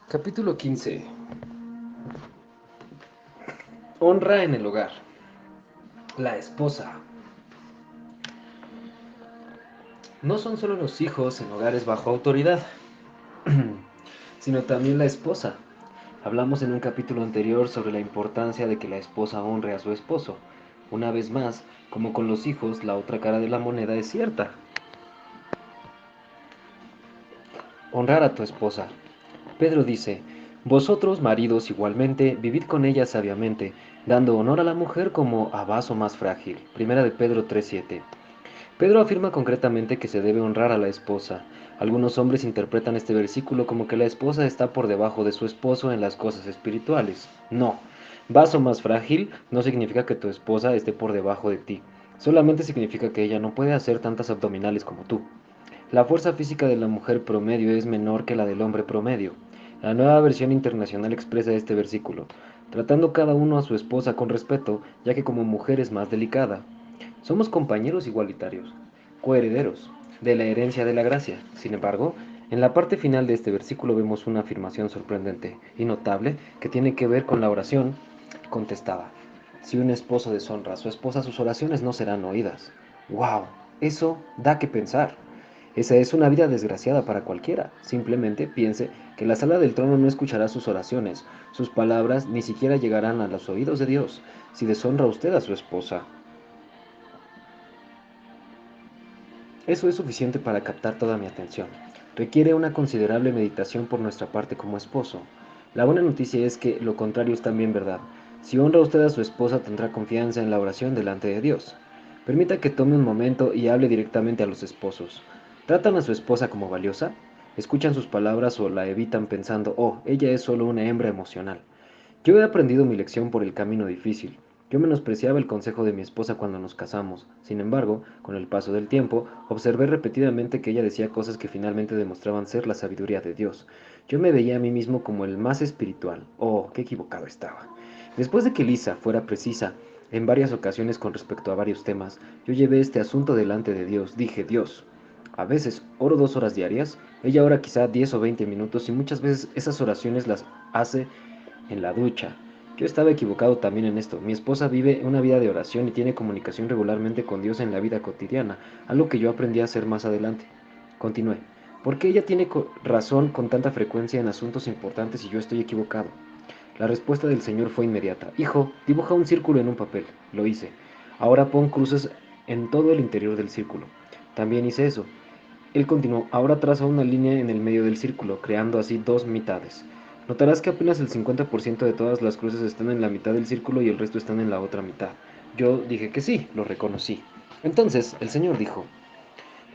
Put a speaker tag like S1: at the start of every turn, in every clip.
S1: Capítulo 15. Honra en el hogar. La esposa. No son solo los hijos en hogares bajo autoridad, sino también la esposa. Hablamos en un capítulo anterior sobre la importancia de que la esposa honre a su esposo. Una vez más, como con los hijos, la otra cara de la moneda es cierta. Honrar a tu esposa. Pedro dice: vosotros, maridos, igualmente, vivid con ella sabiamente, dando honor a la mujer como a vaso más frágil. Primera de Pedro 3:7. Pedro afirma concretamente que se debe honrar a la esposa. Algunos hombres interpretan este versículo como que la esposa está por debajo de su esposo en las cosas espirituales. No, vaso más frágil no significa que tu esposa esté por debajo de ti. Solamente significa que ella no puede hacer tantas abdominales como tú. La fuerza física de la mujer promedio es menor que la del hombre promedio. La nueva versión internacional expresa este versículo, tratando cada uno a su esposa con respeto, ya que como mujer es más delicada. Somos compañeros igualitarios, coherederos de la herencia de la gracia. Sin embargo, en la parte final de este versículo vemos una afirmación sorprendente y notable que tiene que ver con la oración contestada. Si un esposo deshonra a su esposa, sus oraciones no serán oídas. ¡Wow! Eso da que pensar. Esa es una vida desgraciada para cualquiera. Simplemente piense que la sala del trono no escuchará sus oraciones, sus palabras ni siquiera llegarán a los oídos de Dios si deshonra usted a su esposa. Eso es suficiente para captar toda mi atención. Requiere una considerable meditación por nuestra parte como esposo. La buena noticia es que lo contrario es también verdad. Si honra usted a su esposa, tendrá confianza en la oración delante de Dios. Permita que tome un momento y hable directamente a los esposos. ¿Tratan a su esposa como valiosa? ¿Escuchan sus palabras o la evitan pensando, oh, ella es solo una hembra emocional? Yo he aprendido mi lección por el camino difícil. Yo menospreciaba el consejo de mi esposa cuando nos casamos. Sin embargo, con el paso del tiempo, observé repetidamente que ella decía cosas que finalmente demostraban ser la sabiduría de Dios. Yo me veía a mí mismo como el más espiritual. Oh, qué equivocado estaba. Después de que Lisa fuera precisa en varias ocasiones con respecto a varios temas, yo llevé este asunto delante de Dios. Dije, Dios, a veces oro 2 horas diarias, ella ora quizá 10 o 20 minutos y muchas veces esas oraciones las hace en la ducha. Yo estaba equivocado también en esto. Mi esposa vive una vida de oración y tiene comunicación regularmente con Dios en la vida cotidiana, algo que yo aprendí a hacer más adelante. Continué. ¿Por qué ella tiene razón con tanta frecuencia en asuntos importantes y yo estoy equivocado? La respuesta del Señor fue inmediata. Hijo, dibuja un círculo en un papel. Lo hice. Ahora pon cruces en todo el interior del círculo. También hice eso. Él continuó, ahora traza una línea en el medio del círculo, creando así dos mitades. Notarás que apenas el 50% de todas las cruces están en la mitad del círculo y el resto están en la otra mitad. Yo dije que sí, lo reconocí. Entonces el Señor dijo,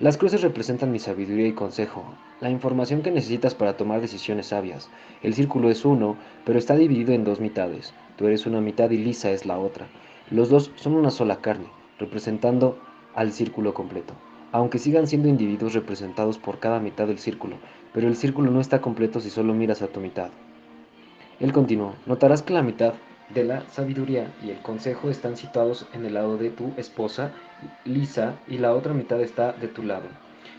S1: las cruces representan mi sabiduría y consejo, la información que necesitas para tomar decisiones sabias. El círculo es uno, pero está dividido en dos mitades. Tú eres una mitad y Lisa es la otra. Los dos son una sola carne, representando al círculo completo, aunque sigan siendo individuos representados por cada mitad del círculo, pero el círculo no está completo si solo miras a tu mitad. Él continuó, notarás que la mitad de la sabiduría y el consejo están situados en el lado de tu esposa, Lisa, y la otra mitad está de tu lado.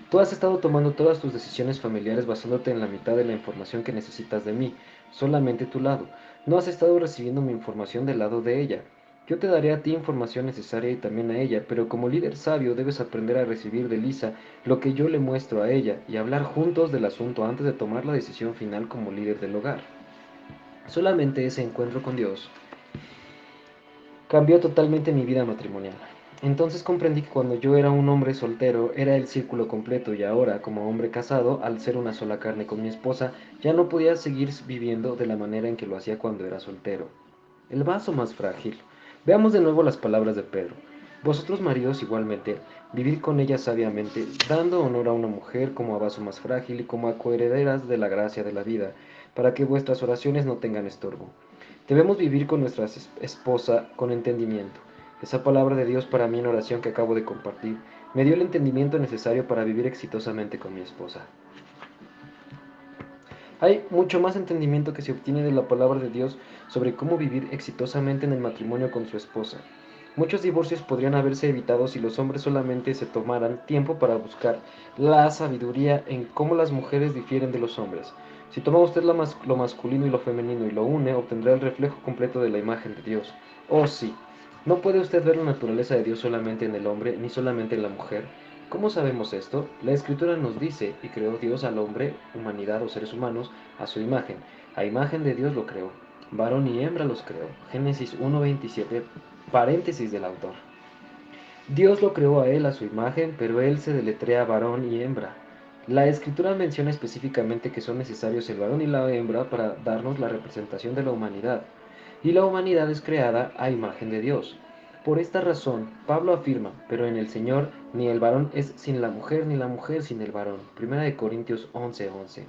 S1: Tú has estado tomando todas tus decisiones familiares basándote en la mitad de la información que necesitas de mí, solamente tu lado. No has estado recibiendo mi información del lado de ella. Yo te daré a ti información necesaria y también a ella, pero como líder sabio debes aprender a recibir de Lisa lo que yo le muestro a ella y hablar juntos del asunto antes de tomar la decisión final como líder del hogar. Solamente ese encuentro con Dios cambió totalmente mi vida matrimonial. Entonces comprendí que cuando yo era un hombre soltero era el círculo completo y ahora, como hombre casado, al ser una sola carne con mi esposa, ya no podía seguir viviendo de la manera en que lo hacía cuando era soltero. El vaso más frágil. Veamos de nuevo las palabras de Pedro. Vosotros maridos igualmente, vivid con ella sabiamente, dando honor a una mujer como a vaso más frágil y como a coherederas de la gracia de la vida, para que vuestras oraciones no tengan estorbo. Debemos vivir con nuestra esposa con entendimiento. Esa palabra de Dios para mí en oración que acabo de compartir me dio el entendimiento necesario para vivir exitosamente con mi esposa. Hay mucho más entendimiento que se obtiene de la palabra de Dios sobre cómo vivir exitosamente en el matrimonio con su esposa. Muchos divorcios podrían haberse evitado si los hombres solamente se tomaran tiempo para buscar la sabiduría en cómo las mujeres difieren de los hombres. Si toma usted lo masculino y lo femenino y lo une, obtendrá el reflejo completo de la imagen de Dios. Oh sí, no puede usted ver la naturaleza de Dios solamente en el hombre, ni solamente en la mujer. ¿Cómo sabemos esto? La Escritura nos dice, y creó Dios al hombre, humanidad o seres humanos, a su imagen. A imagen de Dios lo creó. Varón y hembra los creó. Génesis 1:27, paréntesis del autor. Dios lo creó a él a su imagen, pero él se deletrea varón y hembra. La Escritura menciona específicamente que son necesarios el varón y la hembra para darnos la representación de la humanidad, y la humanidad es creada a imagen de Dios. Por esta razón, Pablo afirma, pero en el Señor ni el varón es sin la mujer, ni la mujer sin el varón. 1 Corintios 11:11.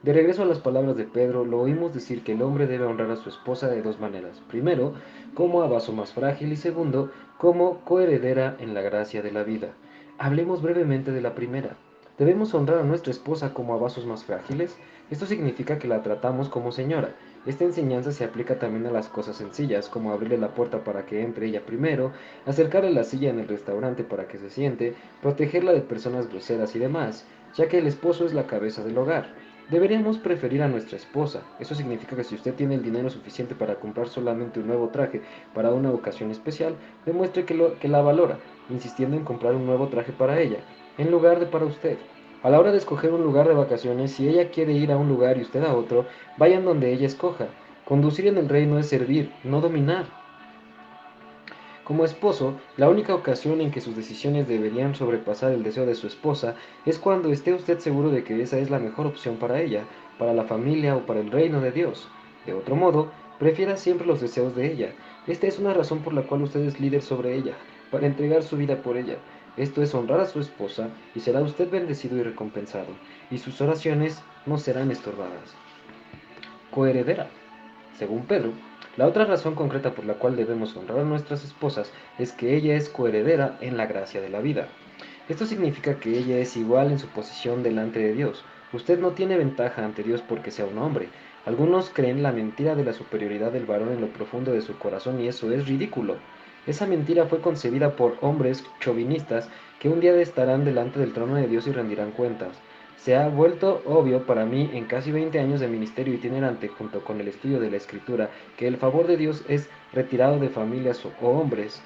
S1: De regreso a las palabras de Pedro, lo oímos decir que el hombre debe honrar a su esposa de dos maneras. Primero, como a vaso más frágil y segundo, como coheredera en la gracia de la vida. Hablemos brevemente de la primera. ¿Debemos honrar a nuestra esposa como a vasos más frágiles? Esto significa que la tratamos como señora. Esta enseñanza se aplica también a las cosas sencillas, como abrirle la puerta para que entre ella primero, acercarle la silla en el restaurante para que se siente, protegerla de personas groseras y demás, ya que el esposo es la cabeza del hogar. Deberíamos preferir a nuestra esposa. Eso significa que si usted tiene el dinero suficiente para comprar solamente un nuevo traje para una ocasión especial, demuestre que la valora, insistiendo en comprar un nuevo traje para ella, en lugar de para usted. A la hora de escoger un lugar de vacaciones, si ella quiere ir a un lugar y usted a otro, vayan donde ella escoja. Conducir en el reino es servir, no dominar. Como esposo, la única ocasión en que sus decisiones deberían sobrepasar el deseo de su esposa es cuando esté usted seguro de que esa es la mejor opción para ella, para la familia o para el reino de Dios. De otro modo, prefiera siempre los deseos de ella. Esta es una razón por la cual usted es líder sobre ella, para entregar su vida por ella. Esto es honrar a su esposa y será usted bendecido y recompensado, y sus oraciones no serán estorbadas. Coheredera. Según Pedro, la otra razón concreta por la cual debemos honrar a nuestras esposas es que ella es coheredera en la gracia de la vida. Esto significa que ella es igual en su posición delante de Dios. Usted no tiene ventaja ante Dios porque sea un hombre. Algunos creen la mentira de la superioridad del varón en lo profundo de su corazón y eso es ridículo. Esa mentira fue concebida por hombres chauvinistas que un día estarán delante del trono de Dios y rendirán cuentas. Se ha vuelto obvio para mí en casi 20 años de ministerio itinerante junto con el estudio de la Escritura que el favor de Dios es retirado de familias o hombres.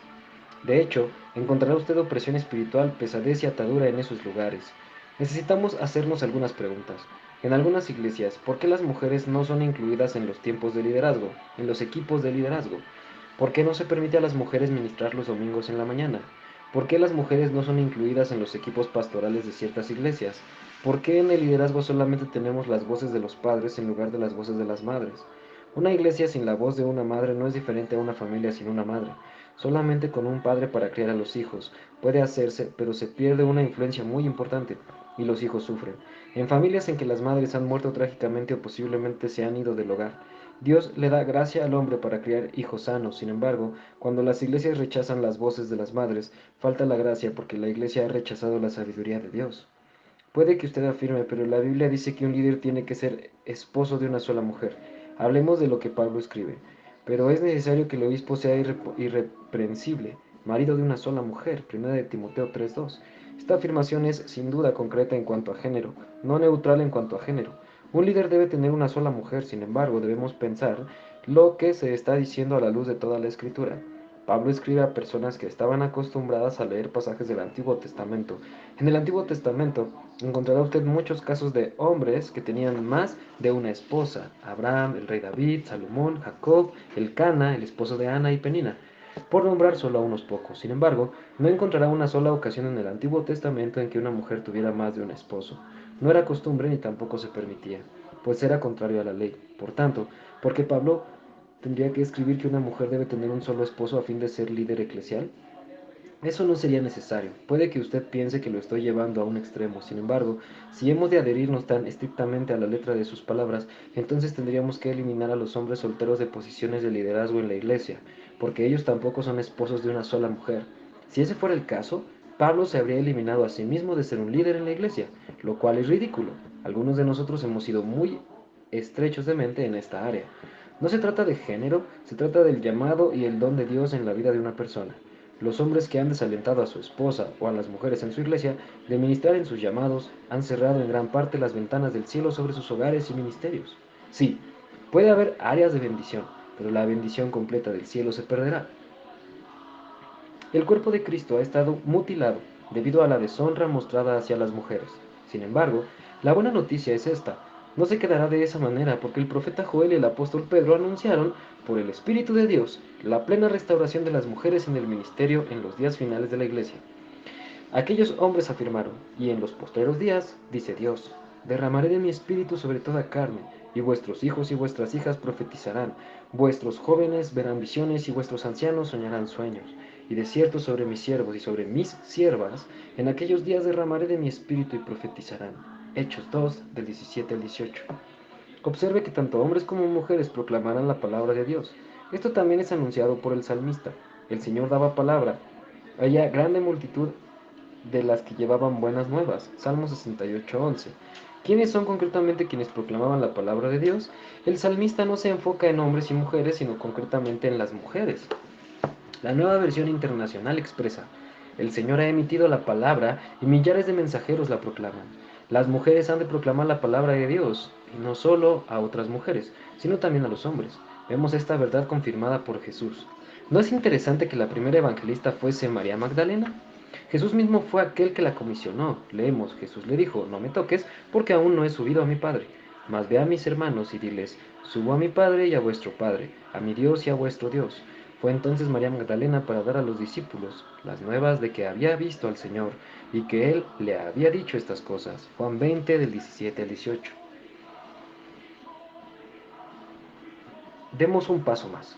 S1: De hecho, encontrará usted opresión espiritual, pesadez y atadura en esos lugares. Necesitamos hacernos algunas preguntas. En algunas iglesias, ¿por qué las mujeres no son incluidas en los tiempos de liderazgo, en los equipos de liderazgo? ¿Por qué no se permite a las mujeres ministrar los domingos en la mañana? ¿Por qué las mujeres no son incluidas en los equipos pastorales de ciertas iglesias? ¿Por qué en el liderazgo solamente tenemos las voces de los padres en lugar de las voces de las madres? Una iglesia sin la voz de una madre no es diferente a una familia sin una madre. Solamente con un padre para criar a los hijos puede hacerse, pero se pierde una influencia muy importante y los hijos sufren. En familias en que las madres han muerto trágicamente o posiblemente se han ido del hogar, Dios le da gracia al hombre para criar hijos sanos. Sin embargo, cuando las iglesias rechazan las voces de las madres, falta la gracia porque la iglesia ha rechazado la sabiduría de Dios. Puede que usted afirme, pero la Biblia dice que un líder tiene que ser esposo de una sola mujer. Hablemos de lo que Pablo escribe. Pero es necesario que el obispo sea irreprensible, marido de una sola mujer. 1 Timoteo 3:2. Esta afirmación es sin duda concreta en cuanto a género, no neutral en cuanto a género. Un líder debe tener una sola mujer, sin embargo, debemos pensar lo que se está diciendo a la luz de toda la Escritura. Pablo escribe a personas que estaban acostumbradas a leer pasajes del Antiguo Testamento. En el Antiguo Testamento encontrará usted muchos casos de hombres que tenían más de una esposa: Abraham, el rey David, Salomón, Jacob, Elcana, el esposo de Ana y Penina, por nombrar solo a unos pocos. Sin embargo, no encontrará una sola ocasión en el Antiguo Testamento en que una mujer tuviera más de un esposo. No era costumbre ni tampoco se permitía, pues era contrario a la ley. Por tanto, porque Pablo tendría que escribir que una mujer debe tener un solo esposo a fin de ser líder eclesial. Eso no sería necesario. Puede que usted piense que lo estoy llevando a un extremo. Sin embargo, si hemos de adherirnos tan estrictamente a la letra de sus palabras, entonces tendríamos que eliminar a los hombres solteros de posiciones de liderazgo en la iglesia, porque ellos tampoco son esposos de una sola mujer. Si ese fuera el caso, Pablo se habría eliminado a sí mismo de ser un líder en la iglesia, lo cual es ridículo. Algunos de nosotros hemos sido muy estrechos de mente en esta área. No se trata de género, se trata del llamado y el don de Dios en la vida de una persona. Los hombres que han desalentado a su esposa o a las mujeres en su iglesia de ministrar en sus llamados han cerrado en gran parte las ventanas del cielo sobre sus hogares y ministerios. Sí, puede haber áreas de bendición, pero la bendición completa del cielo se perderá. El cuerpo de Cristo ha estado mutilado debido a la deshonra mostrada hacia las mujeres. Sin embargo, la buena noticia es esta: no se quedará de esa manera, porque el profeta Joel y el apóstol Pedro anunciaron, por el Espíritu de Dios, la plena restauración de las mujeres en el ministerio en los días finales de la iglesia. Aquellos hombres afirmaron: y en los postreros días, dice Dios, derramaré de mi espíritu sobre toda carne, y vuestros hijos y vuestras hijas profetizarán, vuestros jóvenes verán visiones y vuestros ancianos soñarán sueños. Y de cierto sobre mis siervos y sobre mis siervas, en aquellos días derramaré de mi espíritu y profetizarán. Hechos 2, del 17 al 18. Observe que tanto hombres como mujeres proclamarán la palabra de Dios. Esto también es anunciado por el salmista. El Señor daba palabra. Había grande multitud de las que llevaban buenas nuevas. Salmo 68:11. ¿Quiénes son concretamente quienes proclamaban la palabra de Dios? El salmista no se enfoca en hombres y mujeres, sino concretamente en las mujeres. La Nueva Versión Internacional expresa: el Señor ha emitido la palabra y millares de mensajeros la proclaman. Las mujeres han de proclamar la palabra de Dios, y no solo a otras mujeres, sino también a los hombres. Vemos esta verdad confirmada por Jesús. ¿No es interesante que la primera evangelista fuese María Magdalena? Jesús mismo fue aquel que la comisionó. Leemos: Jesús le dijo: no me toques, porque aún no he subido a mi Padre. Mas ve a mis hermanos y diles: subo a mi Padre y a vuestro Padre, a mi Dios y a vuestro Dios. Fue entonces María Magdalena para dar a los discípulos las nuevas de que había visto al Señor y que Él le había dicho estas cosas. Juan 20, del 17 al 18. Demos un paso más.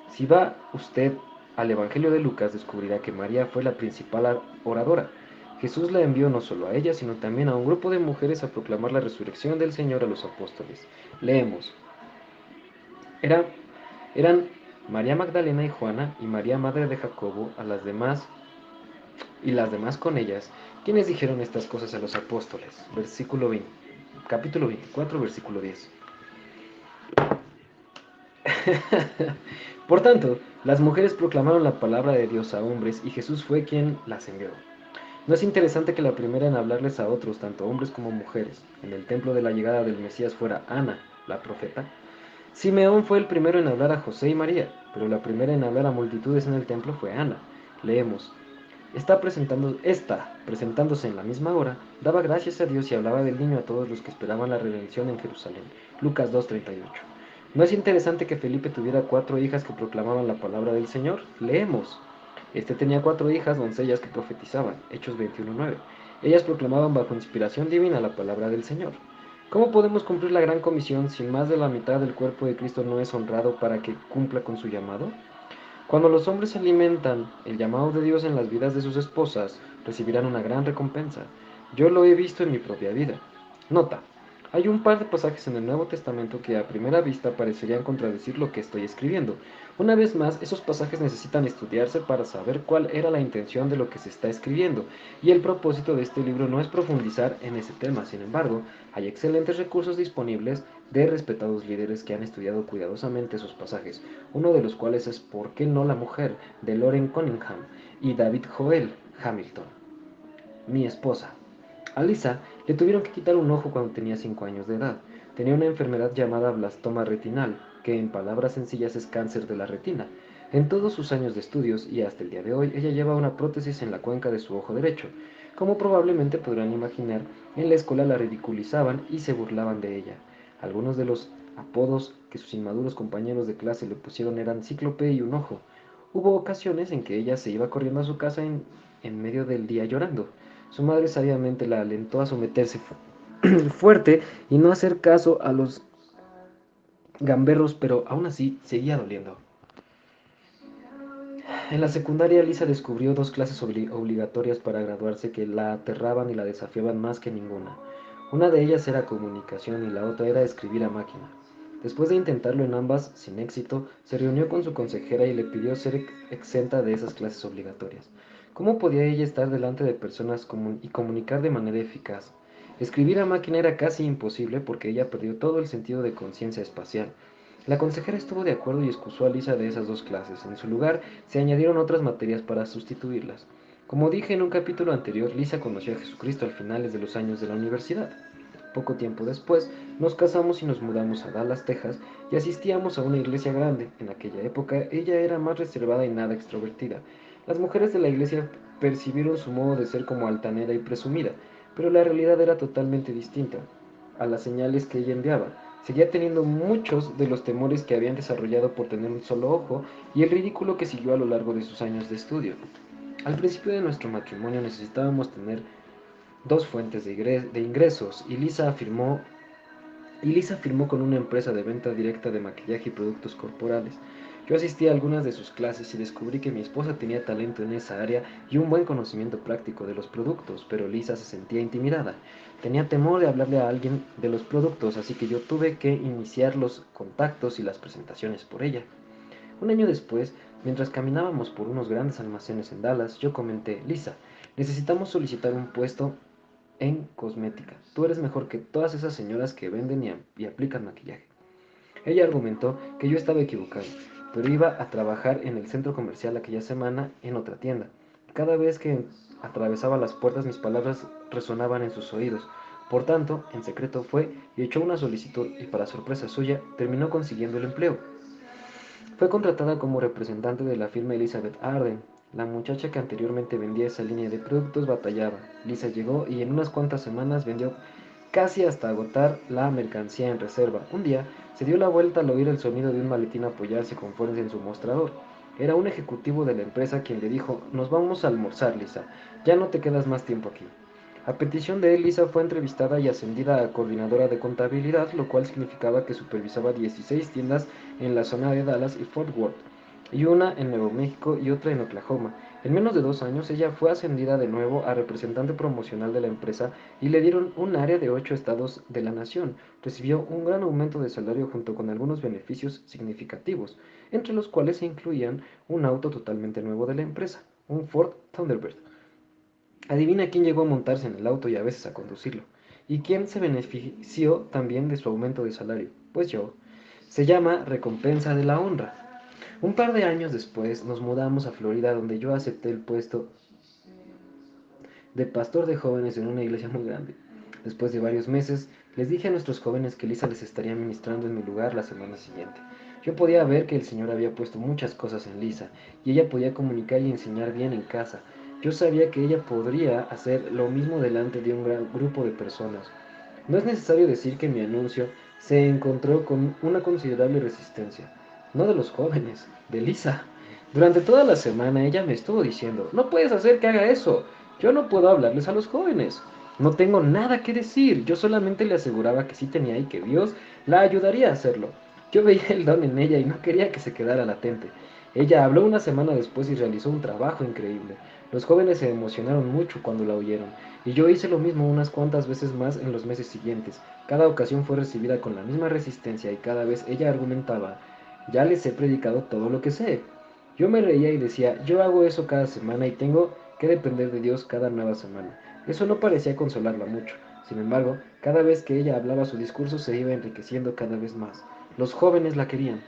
S1: Si va usted al Evangelio de Lucas, descubrirá que María fue la principal oradora. Jesús la envió no solo a ella, sino también a un grupo de mujeres a proclamar la resurrección del Señor a los apóstoles. Leemos: Era- eran María Magdalena y Juana y María madre de Jacobo, a las demás y las demás con ellas, quienes dijeron estas cosas a los apóstoles. Capítulo 24, versículo 10. Por tanto, las mujeres proclamaron la palabra de Dios a hombres y Jesús fue quien las envió. ¿No es interesante que la primera en hablarles a otros, tanto hombres como mujeres, en el templo de la llegada del Mesías fuera Ana, la profeta? Simeón fue el primero en hablar a José y María, pero la primera en hablar a multitudes en el templo fue Ana. Leemos: presentándose en la misma hora, daba gracias a Dios y hablaba del niño a todos los que esperaban la redención en Jerusalén. Lucas 2:38. ¿No es interesante que Felipe tuviera 4 hijas que proclamaban la palabra del Señor? Leemos: este tenía 4 hijas, doncellas que profetizaban. Hechos 21:9. Ellas proclamaban bajo inspiración divina la palabra del Señor. ¿Cómo podemos cumplir la gran comisión si más de la mitad del cuerpo de Cristo no es honrado para que cumpla con su llamado? Cuando los hombres alimentan el llamado de Dios en las vidas de sus esposas, recibirán una gran recompensa. Yo lo he visto en mi propia vida. Nota: hay un par de pasajes en el Nuevo Testamento que a primera vista parecerían contradecir lo que estoy escribiendo. Una vez más, esos pasajes necesitan estudiarse para saber cuál era la intención de lo que se está escribiendo, y el propósito de este libro no es profundizar en ese tema. Sin embargo, hay excelentes recursos disponibles de respetados líderes que han estudiado cuidadosamente esos pasajes, uno de los cuales es ¿Por qué no la mujer?, de Loren Cunningham y David Joel Hamilton. Mi esposa. A Lisa le tuvieron que quitar un ojo cuando tenía 5 años de edad. Tenía una enfermedad llamada blastoma retinal, que en palabras sencillas es cáncer de la retina. En todos sus años de estudios y hasta el día de hoy, ella lleva una prótesis en la cuenca de su ojo derecho. Como probablemente podrán imaginar, en la escuela la ridiculizaban y se burlaban de ella. Algunos de los apodos que sus inmaduros compañeros de clase le pusieron eran cíclope y un ojo. Hubo ocasiones en que ella se iba corriendo a su casa en medio del día llorando. Su madre sabiamente la alentó a someterse fuerte y no hacer caso a los gamberros, pero aún así seguía doliendo. En la secundaria, Lisa descubrió 2 clases obligatorias para graduarse que la aterraban y la desafiaban más que ninguna. Una de ellas era comunicación y la otra era escribir a máquina. Después de intentarlo en ambas sin éxito, se reunió con su consejera y le pidió ser exenta de esas clases obligatorias. ¿Cómo podía ella estar delante de personas y comunicar de manera eficaz? Escribir a máquina era casi imposible porque ella perdió todo el sentido de conciencia espacial. La consejera estuvo de acuerdo y excusó a Lisa de esas dos clases. En su lugar, se añadieron otras materias para sustituirlas. Como dije en un capítulo anterior, Lisa conoció a Jesucristo al finales de los años de la universidad. Poco tiempo después, nos casamos y nos mudamos a Dallas, Texas, y asistíamos a una iglesia grande. En aquella época, ella era más reservada y nada extrovertida. Las mujeres de la iglesia percibieron su modo de ser como altanera y presumida, pero la realidad era totalmente distinta a las señales que ella enviaba. Seguía teniendo muchos de los temores que habían desarrollado por tener un solo ojo y el ridículo que siguió a lo largo de sus años de estudio. Al principio de nuestro matrimonio necesitábamos tener dos fuentes de ingresos y Lisa firmó con una empresa de venta directa de maquillaje y productos corporales. Yo asistí a algunas de sus clases y descubrí que mi esposa tenía talento en esa área y un buen conocimiento práctico de los productos, pero Lisa se sentía intimidada. Tenía temor de hablarle a alguien de los productos, así que yo tuve que iniciar los contactos y las presentaciones por ella. Un año después, mientras caminábamos por unos grandes almacenes en Dallas, yo comenté: Lisa, necesitamos solicitar un puesto en cosmética. Tú eres mejor que todas esas señoras que venden y aplican maquillaje. Ella argumentó que yo estaba equivocado, pero iba a trabajar en el centro comercial aquella semana en otra tienda. Cada vez que atravesaba las puertas mis palabras resonaban en sus oídos. Por tanto, en secreto fue y echó una solicitud y para sorpresa suya terminó consiguiendo el empleo. Fue contratada como representante de la firma Elizabeth Arden. La muchacha que anteriormente vendía esa línea de productos batallaba. Lisa llegó y en unas cuantas semanas vendió casi hasta agotar la mercancía en reserva. Un día se dio la vuelta al oír el sonido de un maletín apoyarse con fuerza en su mostrador. Era un ejecutivo de la empresa quien le dijo: Nos vamos a almorzar, Lisa. Ya no te quedas más tiempo aquí. A petición de él, Lisa fue entrevistada y ascendida a coordinadora de contabilidad, lo cual significaba que supervisaba 16 tiendas en la zona de Dallas y Fort Worth, y una en Nuevo México y otra en Oklahoma. En menos de 2 años, ella fue ascendida de nuevo a representante promocional de la empresa y le dieron un área de 8 estados de la nación. Recibió un gran aumento de salario junto con algunos beneficios significativos, entre los cuales se incluían un auto totalmente nuevo de la empresa, un Ford Thunderbird. Adivina quién llegó a montarse en el auto y a veces a conducirlo. ¿Y quién se benefició también de su aumento de salario? Pues yo. Se llama recompensa de la honra. Un par de años después nos mudamos a Florida, donde yo acepté el puesto de pastor de jóvenes en una iglesia muy grande. Después de varios meses, les dije a nuestros jóvenes que Lisa les estaría ministrando en mi lugar la semana siguiente. Yo podía ver que el Señor había puesto muchas cosas en Lisa, y ella podía comunicar y enseñar bien en casa. Yo sabía que ella podría hacer lo mismo delante de un gran grupo de personas. No es necesario decir que mi anuncio se encontró con una considerable resistencia. No de los jóvenes, de Lisa. Durante toda la semana ella me estuvo diciendo: No puedes hacer que haga eso. Yo no puedo hablarles a los jóvenes. No tengo nada que decir. Yo solamente le aseguraba que sí tenía y que Dios la ayudaría a hacerlo. Yo veía el don en ella y no quería que se quedara latente. Ella habló una semana después y realizó un trabajo increíble. Los jóvenes se emocionaron mucho cuando la oyeron, y yo hice lo mismo unas cuantas veces más en los meses siguientes. Cada ocasión fue recibida con la misma resistencia y cada vez ella argumentaba: Ya les he predicado todo lo que sé. Yo me reía y decía: Yo hago eso cada semana y tengo que depender de Dios cada nueva semana. Eso no parecía consolarla mucho. Sin embargo, cada vez que ella hablaba su discurso se iba enriqueciendo cada vez más. Los jóvenes la querían.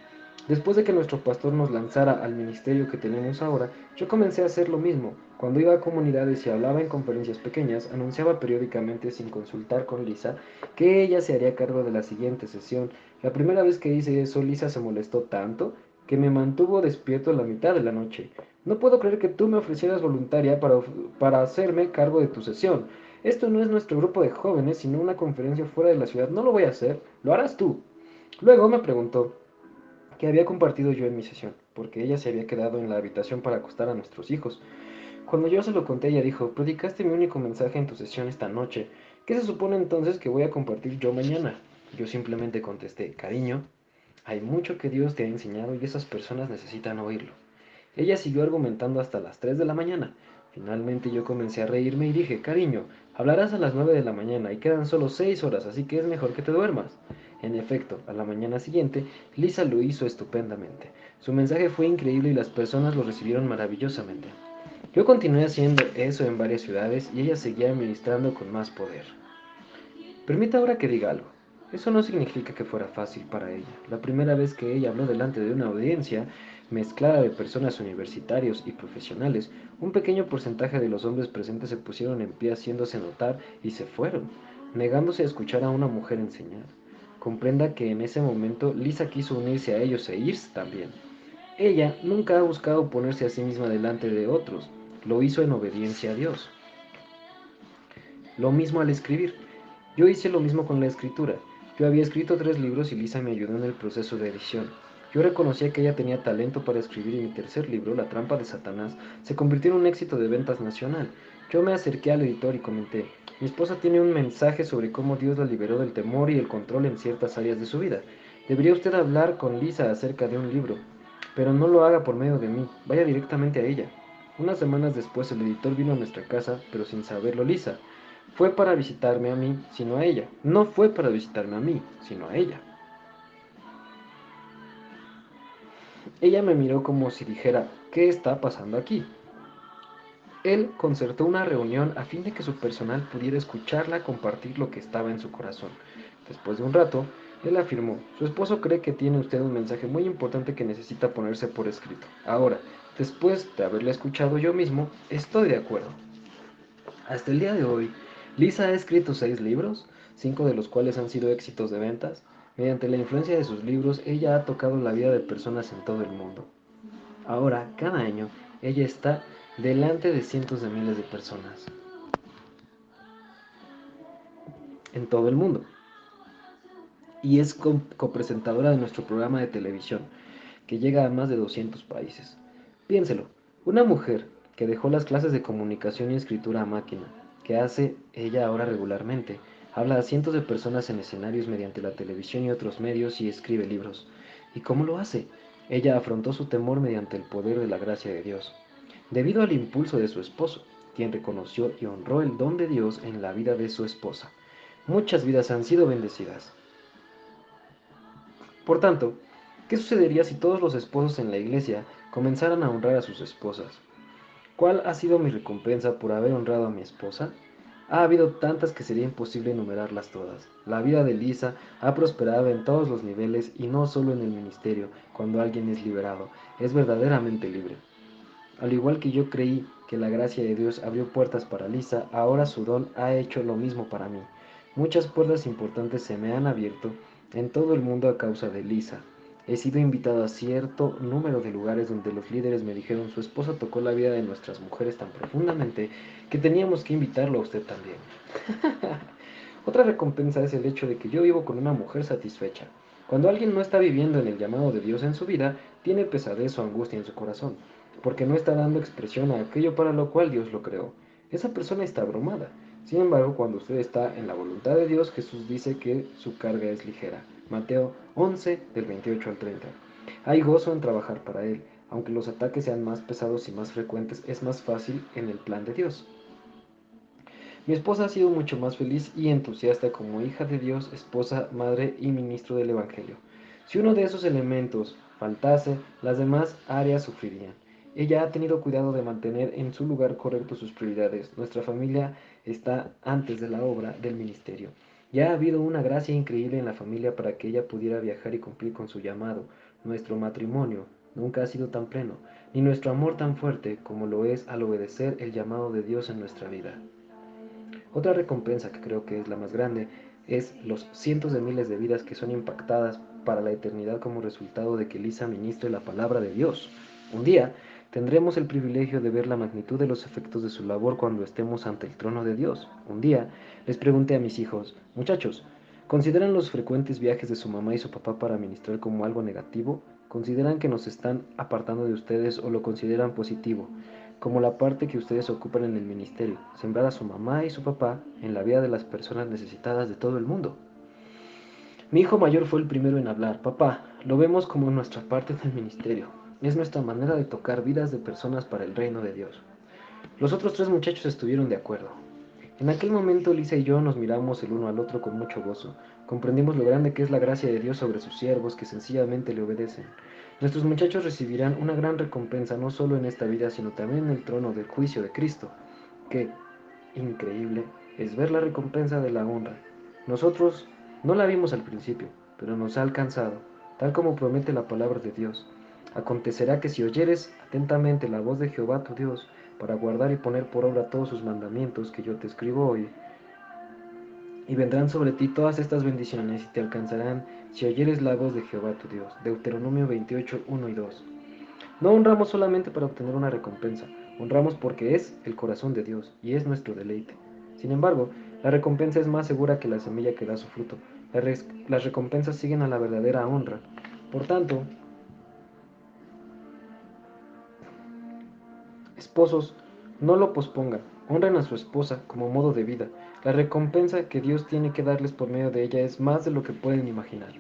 S1: Después de que nuestro pastor nos lanzara al ministerio que tenemos ahora, yo comencé a hacer lo mismo. Cuando iba a comunidades y hablaba en conferencias pequeñas, anunciaba periódicamente, sin consultar con Lisa, que ella se haría cargo de la siguiente sesión. La primera vez que hice eso, Lisa se molestó tanto que me mantuvo despierto la mitad de la noche. No puedo creer que tú me ofrecieras voluntaria para hacerme cargo de tu sesión. Esto no es nuestro grupo de jóvenes, sino una conferencia fuera de la ciudad. No lo voy a hacer, lo harás tú. Luego me preguntó que había compartido yo en mi sesión, porque ella se había quedado en la habitación para acostar a nuestros hijos. Cuando yo se lo conté, ella dijo: Predicaste mi único mensaje en tu sesión esta noche. ¿Qué se supone entonces que voy a compartir yo mañana? Yo simplemente contesté: Cariño, hay mucho que Dios te ha enseñado y esas personas necesitan oírlo. Ella siguió argumentando hasta las 3 de la mañana. Finalmente yo comencé a reírme y dije: Cariño, hablarás a las 9 de la mañana y quedan solo 6 horas, así que es mejor que te duermas. En efecto, a la mañana siguiente, Lisa lo hizo estupendamente. Su mensaje fue increíble y las personas lo recibieron maravillosamente. Yo continué haciendo eso en varias ciudades y ella seguía administrando con más poder. Permita ahora que diga algo. Eso no significa que fuera fácil para ella. La primera vez que ella habló delante de una audiencia mezclada de personas universitarios y profesionales, un pequeño porcentaje de los hombres presentes se pusieron en pie haciéndose notar y se fueron, negándose a escuchar a una mujer enseñar. Comprenda que en ese momento Lisa quiso unirse a ellos e irse también. Ella nunca ha buscado ponerse a sí misma delante de otros, lo hizo en obediencia a Dios. Lo mismo al escribir. Yo hice lo mismo con la escritura. Yo había escrito 3 libros y Lisa me ayudó en el proceso de edición. Yo reconocía que ella tenía talento para escribir y mi tercer libro, La trampa de Satanás, se convirtió en un éxito de ventas nacional. Yo me acerqué al editor y comenté, mi esposa tiene un mensaje sobre cómo Dios la liberó del temor y el control en ciertas áreas de su vida. Debería usted hablar con Lisa acerca de un libro, pero no lo haga por medio de mí, vaya directamente a ella. Unas semanas después el editor vino a nuestra casa, pero sin saberlo Lisa. Fue para visitarme a mí, sino a ella. No fue para visitarme a mí, sino a ella. Ella me miró como si dijera, ¿qué está pasando aquí? Él concertó una reunión a fin de que su personal pudiera escucharla compartir lo que estaba en su corazón. Después de un rato, él afirmó, su esposo cree que tiene usted un mensaje muy importante que necesita ponerse por escrito. Ahora, después de haberle escuchado yo mismo, estoy de acuerdo. Hasta el día de hoy, Lisa ha escrito 6 libros, 5 de los cuales han sido éxitos de ventas. Mediante la influencia de sus libros, ella ha tocado la vida de personas en todo el mundo. Ahora, cada año, ella está delante de cientos de miles de personas en todo el mundo y es copresentadora de nuestro programa de televisión, que llega a más de 200 países. Piénselo, una mujer que dejó las clases de comunicación y escritura a máquina, que hace ella ahora regularmente, habla a cientos de personas en escenarios mediante la televisión y otros medios y escribe libros. ¿Y cómo lo hace? Ella afrontó su temor mediante el poder de la gracia de Dios, debido al impulso de su esposo, quien reconoció y honró el don de Dios en la vida de su esposa. Muchas vidas han sido bendecidas. Por tanto, ¿qué sucedería si todos los esposos en la iglesia comenzaran a honrar a sus esposas? ¿Cuál ha sido mi recompensa por haber honrado a mi esposa? Ha habido tantas que sería imposible enumerarlas todas. La vida de Lisa ha prosperado en todos los niveles y no solo en el ministerio. Cuando alguien es liberado, es verdaderamente libre. Al igual que yo creí que la gracia de Dios abrió puertas para Lisa, ahora su don ha hecho lo mismo para mí. Muchas puertas importantes se me han abierto en todo el mundo a causa de Lisa. He sido invitado a cierto número de lugares donde los líderes me dijeron su esposa tocó la vida de nuestras mujeres tan profundamente que teníamos que invitarlo a usted también. Otra recompensa es el hecho de que yo vivo con una mujer satisfecha. Cuando alguien no está viviendo en el llamado de Dios en su vida, tiene pesadez o angustia en su corazón, porque no está dando expresión a aquello para lo cual Dios lo creó. Esa persona está abrumada. Sin embargo, cuando usted está en la voluntad de Dios, Jesús dice que su carga es ligera. Mateo 11, del 28 al 30. Hay gozo en trabajar para Él. Aunque los ataques sean más pesados y más frecuentes, es más fácil en el plan de Dios. Mi esposa ha sido mucho más feliz y entusiasta como hija de Dios, esposa, madre y ministro del Evangelio. Si uno de esos elementos faltase, las demás áreas sufrirían. Ella ha tenido cuidado de mantener en su lugar correcto sus prioridades. Nuestra familia está antes de la obra del ministerio. Ya ha habido una gracia increíble en la familia para que ella pudiera viajar y cumplir con su llamado. Nuestro matrimonio nunca ha sido tan pleno, ni nuestro amor tan fuerte como lo es al obedecer el llamado de Dios en nuestra vida. Otra recompensa que creo que es la más grande es los cientos de miles de vidas que son impactadas para la eternidad como resultado de que Lisa ministre la palabra de Dios. Un día tendremos el privilegio de ver la magnitud de los efectos de su labor cuando estemos ante el trono de Dios. Un día les pregunté a mis hijos, muchachos, ¿consideran los frecuentes viajes de su mamá y su papá para ministrar como algo negativo? ¿Consideran que nos están apartando de ustedes o lo consideran positivo? Como la parte que ustedes ocupan en el ministerio, sembrar a su mamá y su papá en la vida de las personas necesitadas de todo el mundo. Mi hijo mayor fue el primero en hablar. Papá, lo vemos como nuestra parte del ministerio. Es nuestra manera de tocar vidas de personas para el reino de Dios. Los otros 3 muchachos estuvieron de acuerdo. En aquel momento Lisa y yo nos miramos el uno al otro con mucho gozo. Comprendimos lo grande que es la gracia de Dios sobre sus siervos que sencillamente le obedecen. Nuestros muchachos recibirán una gran recompensa no solo en esta vida, sino también en el trono del juicio de Cristo. Qué increíble es ver la recompensa de la honra. Nosotros No la vimos al principio, pero nos ha alcanzado, tal como promete la palabra de Dios. Acontecerá que si oyeres atentamente la voz de Jehová tu Dios, para guardar y poner por obra todos sus mandamientos que yo te escribo hoy, y vendrán sobre ti todas estas bendiciones y te alcanzarán si oyeres la voz de Jehová tu Dios. Deuteronomio 28, 1 y 2. No honramos solamente para obtener una recompensa, honramos porque es el corazón de Dios y es nuestro deleite. Sin embargo, la recompensa es más segura que la semilla que da su fruto. Las recompensas siguen a la verdadera honra. Por tanto, esposos, no lo pospongan, honren a su esposa como modo de vida. La recompensa que Dios tiene que darles por medio de ella es más de lo que pueden imaginar.